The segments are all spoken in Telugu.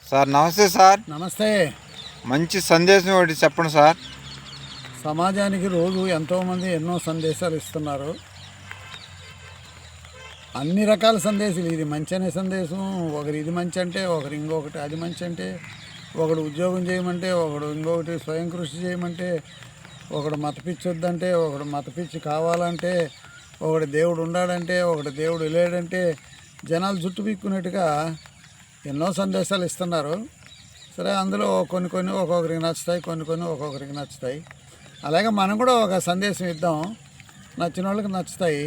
సార్ నమస్తే సార్. నమస్తే. మంచి సందేశం ఒకటి చెప్పండి సార్. సమాజానికి రోజు ఎంతోమంది ఎన్నో సందేశాలు ఇస్తున్నారు. అన్ని రకాల సందేశాలు. ఇది మంచి అనే సందేశం, ఒకరు ఇది మంచి అంటే, ఒకరు ఇంకొకటి అది మంచి అంటే, ఒకడు ఉద్యోగం చేయమంటే, ఒకడు ఇంకొకటి స్వయం కృషి చేయమంటే, ఒకడు మత పిచ్చి వద్దంటే, ఒకడు మత పిచ్చి కావాలంటే, ఒకడు దేవుడు ఉన్నాడంటే, ఒకడు దేవుడు లేడంటే, జనాలు జుట్టు పీక్కున్నట్టుగా ఎన్నో సందేశాలు ఇస్తున్నారు. సరే, అందులో కొన్ని కొన్ని ఒక్కొక్కరికి నచ్చుతాయి, కొన్ని కొన్ని ఒక్కొక్కరికి నచ్చుతాయి. అలాగే మనం కూడా ఒక సందేశం ఇద్దాం, నచ్చిన వాళ్ళకి నచ్చుతాయి.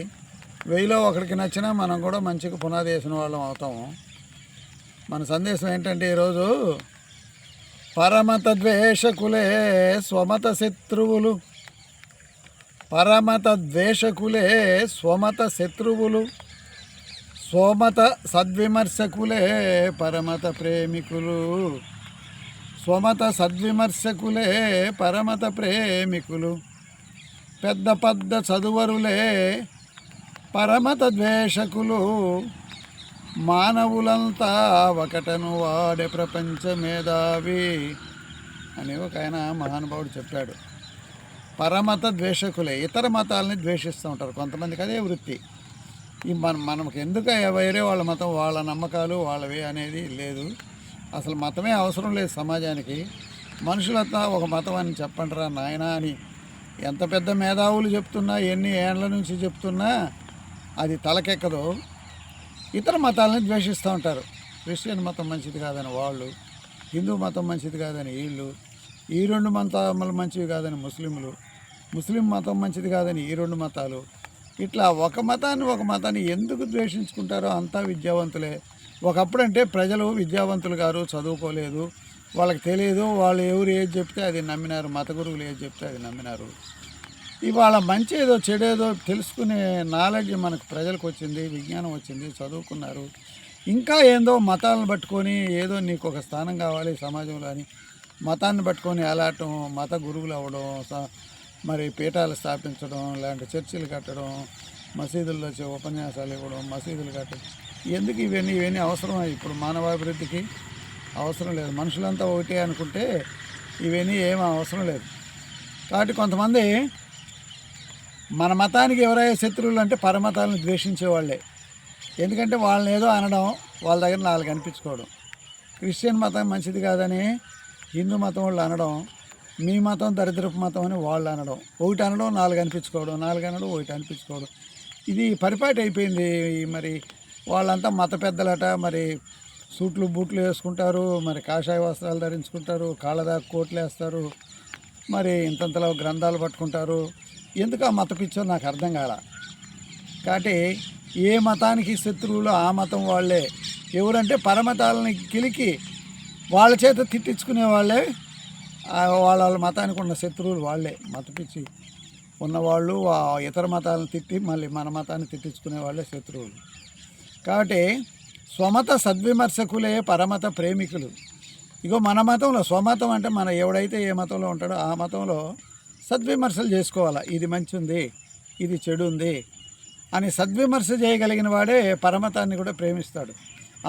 1000లో ఒకరికి నచ్చినా మనం కూడా మంచిగా పునాది వేసిన వాళ్ళం అవుతాము. మన సందేశం ఏంటంటే ఈరోజు, పరమత ద్వేషకులే స్వమత శత్రువులు, పరమత ద్వేషకులే స్వమత శత్రువులు, స్వమత సద్విమర్శకులే పరమత ప్రేమికులు, స్వమత సద్విమర్శకులే పరమత ప్రేమికులు, పెద్ద పెద్ద చదువరులే పరమత ద్వేషకులు, మానవులంతా ఒకటను వాడే ప్రపంచ మేధావి అని ఒక ఆయన మహానుభావుడు చెప్పాడు. పరమత ద్వేషకులే ఇతర మతాలని ద్వేషిస్తూ ఉంటారు. కొంతమందికి అదే వృత్తి. ఈ మనకి ఎందుకు వేరే వాళ్ళ మతం, వాళ్ళ నమ్మకాలు వాళ్ళవి అనేది లేదు. అసలు మతమే అవసరం లేదు సమాజానికి. మనుషులంతా ఒక మతం అని చెప్పండిరా నాయనా అని ఎంత పెద్ద మేధావులు చెప్తున్నా, ఎన్ని ఏళ్ల నుంచి చెప్తున్నా అది తలకెక్కదు. ఇతర మతాలని ద్వేషిస్తూ ఉంటారు. క్రిస్టియన్ మతం మంచిది కాదని వాళ్ళు, హిందూ మతం మంచిది కాదని వీళ్ళు, ఈ 2 మతాలు మంచివి కాదని ముస్లింలు, ముస్లిం మతం మంచిది కాదని ఈ 2 మతాలు. ఇట్లా ఒక మతాన్ని ఎందుకు ద్వేషించుకుంటారో అంతా విద్యావంతులే. ఒకప్పుడు అంటే ప్రజలు విద్యావంతులు గారు, చదువుకోలేదు, వాళ్ళకి తెలియదు, వాళ్ళు ఎవరు ఏది చెప్తే అది నమ్మినారు, మత గురువులు ఏది చెప్తే అది నమ్మినారు. ఇవాళ మంచి ఏదో చెడేదో తెలుసుకునే నాలెడ్జ్ మనకు ప్రజలకు వచ్చింది, విజ్ఞానం వచ్చింది, చదువుకున్నారు. ఇంకా ఏందో మతాలను పట్టుకొని ఏదో నీకు ఒక స్థానం కావాలి సమాజంలో అని మతాన్ని పట్టుకొని ఎలాటం, మత గురువులు అవ్వడం, మరి పీఠాలు స్థాపించడం, లేదంటే చర్చిలు కట్టడం, మసీదుల్లో వచ్చే ఉపన్యాసాలు ఇవ్వడం, మసీదులు కట్టడం. ఎందుకు ఇవన్నీ అవసరమా? ఇప్పుడు మానవాభివృద్ధికి అవసరం లేదు. మనుషులంతా ఒకటే అనుకుంటే ఇవన్నీ ఏమీ అవసరం లేదు. కాబట్టి కొంతమంది మన మతానికి ఎవరైనా శత్రువులు అంటే పరమతాలను ద్వేషించేవాళ్ళే. ఎందుకంటే వాళ్ళని ఏదో అనడం, వాళ్ళ దగ్గర 4 అనిపించుకోవడం. క్రిస్టియన్ మతం మంచిది కాదని హిందూ మతం వాళ్ళు అనడం, మీ మతం దరిద్రపు మతం అని వాళ్ళు అనడం, ఒకటి అనడం 4 అనిపించుకోవడం, 4 అనడం 1 అనిపించుకోవడం. ఇది పరిపాటి అయిపోయింది. మరి వాళ్ళంతా మత పెద్దలట, మరి సూట్లు బూట్లు వేసుకుంటారు, మరి కాషాయ వస్త్రాలు ధరించుకుంటారు, కాళ్ళదాకా కోట్లు వేస్తారు, మరి ఇంతంతలో గ్రంథాలు పట్టుకుంటారు. ఎందుకు ఆ మత పిచ్చో నాకు అర్థం కాల. కాబట్టి ఏ మతానికి శత్రువులు ఆ మతం వాళ్ళే. ఎవరంటే పరమతాలని కిలికి వాళ్ళ చేత తిట్టించుకునే వాళ్ళే వాళ్ళ మతానికి ఉన్న శత్రువులు వాళ్ళే. మత పిచ్చి ఉన్నవాళ్ళు ఇతర మతాలను తిట్టి మళ్ళీ మన మతాన్ని తిట్టించుకునే వాళ్ళే శత్రువులు. కాబట్టి స్వమత సద్విమర్శకులే పరమత ప్రేమికులు. ఇగో మన మతంలో స్వమతం అంటే మన ఎవడైతే ఏ మతంలో ఉంటాడో ఆ మతంలో సద్విమర్శలు చేసుకోవాలా. ఇది మంచి ఉంది, ఇది చెడు ఉంది అని సద్విమర్శ చేయగలిగిన వాడే పరమతాన్ని కూడా ప్రేమిస్తాడు.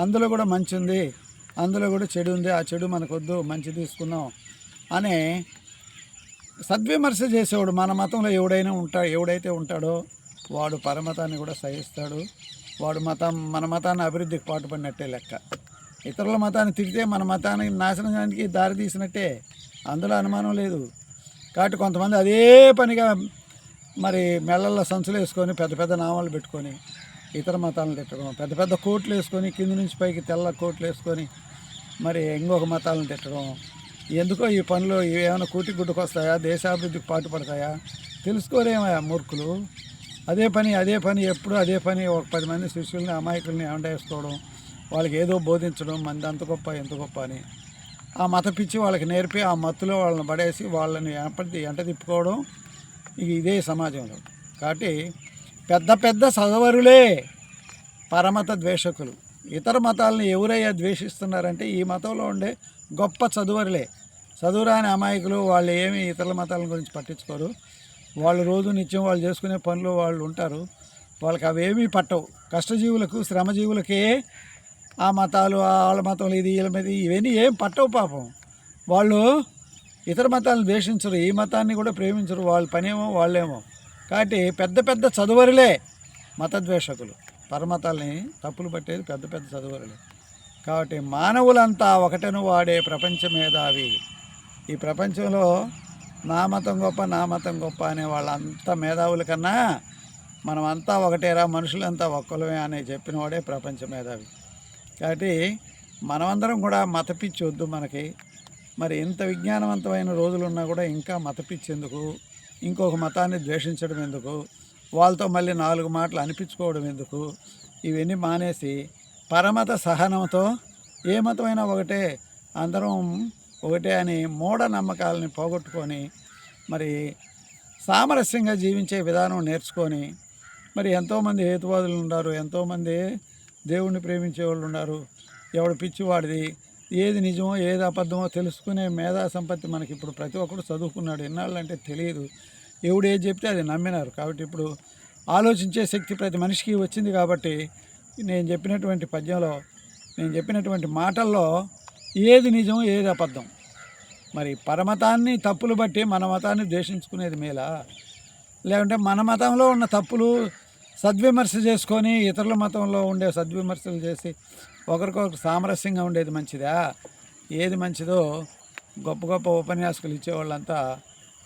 అందులో కూడా మంచి ఉంది, అందులో కూడా చెడు ఉంది, ఆ చెడు మనకొద్దు, మంచి తీసుకున్నాం అనే సద్విమర్శ చేసేవాడు మన మతంలో ఎవడైతే ఉంటాడో వాడు పరమతాన్ని కూడా సహిస్తాడు. వాడు మన మతాన్ని అభివృద్ధికి పాటుపడినట్టే లెక్క. ఇతరుల మతాన్ని తిడితే మన మతాన్ని నాశనానికి దారి తీసినట్టే, అందులో అనుమానం లేదు. కాబట్టి కొంతమంది అదే పనిగా మరి మెళ్ళల్లో సంచులు వేసుకొని పెద్ద పెద్ద నామాలు పెట్టుకొని ఇతర మతాలను తిట్టడం, పెద్ద పెద్ద కోట్లు వేసుకొని కింది నుంచి పైకి తెల్ల కోట్లు వేసుకొని మరి ఇంకొక మతాలను తిట్టడం. ఎందుకో ఈ పనులు ఏమైనా కూటి గుడ్డుకు వస్తాయా, దేశాభివృద్ధికి పాటుపడతాయా? తెలుసుకోరేమయ్యా మూర్ఖులు. అదే పని ఎప్పుడు అదే పని. ఒక 10 మంది శిష్యుల్ని అమాయకుల్ని వేసుకోవడం, వాళ్ళకి ఏదో బోధించడం, మంది అంత గొప్ప ఎంత గొప్ప అని ఆ మత పిచ్చి వాళ్ళకి నేర్పి ఆ మత్తులో వాళ్ళని పడేసి వాళ్ళని ఎంట తిప్పుకోవడం ఇదే సమాజంలో. కాబట్టి పెద్ద పెద్ద చదవరులే పరమత ద్వేషకులు. ఇతర మతాలను ఎవరయ్యా ద్వేషిస్తున్నారంటే ఈ మతంలో ఉండే గొప్ప చదువరులే. చదువురాని అమాయకులు వాళ్ళు ఏమి ఇతరుల మతాల గురించి పట్టించుకోరు. వాళ్ళు రోజు నిత్యం వాళ్ళు చేసుకునే పనులు వాళ్ళు ఉంటారు. వాళ్ళకి అవేమీ పట్టవు. కష్టజీవులకు శ్రమజీవులకే ఆ మతాలు వాళ్ళ మతం ఇది వీళ్ళ మీద ఇవన్నీ ఏం పట్టవు పాపం. వాళ్ళు ఇతర మతాలను ద్వేషించరు, ఈ మతాన్ని కూడా ప్రేమించరు. వాళ్ళ పనేమో వాళ్ళేమో. కాబట్టి పెద్ద పెద్ద చదువరులే మతద్వేషకులు. పరమతాల్ని తప్పులు పట్టేది పెద్ద పెద్ద చదువరులే. కాబట్టి మానవులంతా ఒకటను వాడే ప్రపంచ మేధావి. ఈ ప్రపంచంలో నా మతం గొప్ప అనే వాళ్ళంతా మేధావుల కన్నా మనమంతా ఒకటేరా, మనుషులంతా ఒక్కలమే అని చెప్పిన వాడే ప్రపంచ మేధావి. కాబట్టి మనమందరం కూడా మతపిచ్చి వద్దు మనకి. మరి ఇంత విజ్ఞానవంతమైన రోజులున్నా కూడా ఇంకా మతపిచ్చి ఎందుకు, ఇంకొక మతాన్ని ద్వేషించడం ఎందుకు, వాళ్ళతో మళ్ళీ 4 మాటలు అనిపించుకోవడం ఎందుకు? ఇవన్నీ మానేసి పరమత సహనంతో ఏ మతమైనా ఒకటే, అందరం ఒకటే అని మూఢనమ్మకాలని పోగొట్టుకొని మరి సామరస్యంగా జీవించే విధానం నేర్చుకొని, మరి ఎంతోమంది హేతువాదులు ఉన్నారు, ఎంతోమంది దేవుణ్ణి ప్రేమించే వాళ్ళు ఉన్నారు. ఎవడు పిచ్చివాడిది, ఏది నిజమో ఏది అబద్ధమో తెలుసుకునే మేధా సంపత్తి మనకి ఇప్పుడు ప్రతి ఒక్కరు చదువుకున్నాడు. ఎన్నాళ్ళంటే తెలియదు, ఎవడు ఏది చెప్తే అది నమ్మినారు. కాబట్టి ఇప్పుడు ఆలోచించే శక్తి ప్రతి మనిషికి వచ్చింది. కాబట్టి నేను చెప్పినటువంటి పద్యంలో, నేను చెప్పినటువంటి మాటల్లో ఏది నిజం ఏది అబద్ధం, మరి పరమతాన్ని తప్పులు బట్టి మన మతాన్ని ద్వేషించుకునేది మేలా, లేకుంటే మన మతంలో ఉన్న తప్పులు సద్విమర్శ చేసుకొని ఇతరుల మతంలో ఉండే సద్విమర్శలు చేసి ఒకరికొకరు సామరస్యంగా ఉండేది మంచిదా? ఏది మంచిదో గొప్ప గొప్ప ఉపన్యాసకులు ఇచ్చేవాళ్ళంతా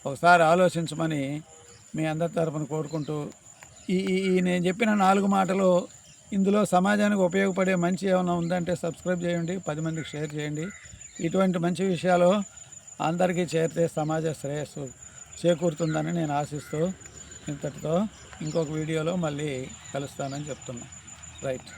ఒకసారి ఆలోచించమని మీ అందరి తరపున కోరుకుంటూ, ఈ నేను చెప్పిన 4 మాటలు ఇందులో సమాజానికి ఉపయోగపడే మంచి ఏమైనా ఉందంటే సబ్స్క్రైబ్ చేయండి, 10 మందికి షేర్ చేయండి. ఇటువంటి మంచి విషయాలు అందరికీ చేరితే సమాజ శ్రేయస్సు చేకూరుతుందని నేను ఆశిస్తూ ఇంతటితో ఇంకొక వీడియోలో మళ్ళీ కలుస్తానని చెప్తున్నా. రైట్.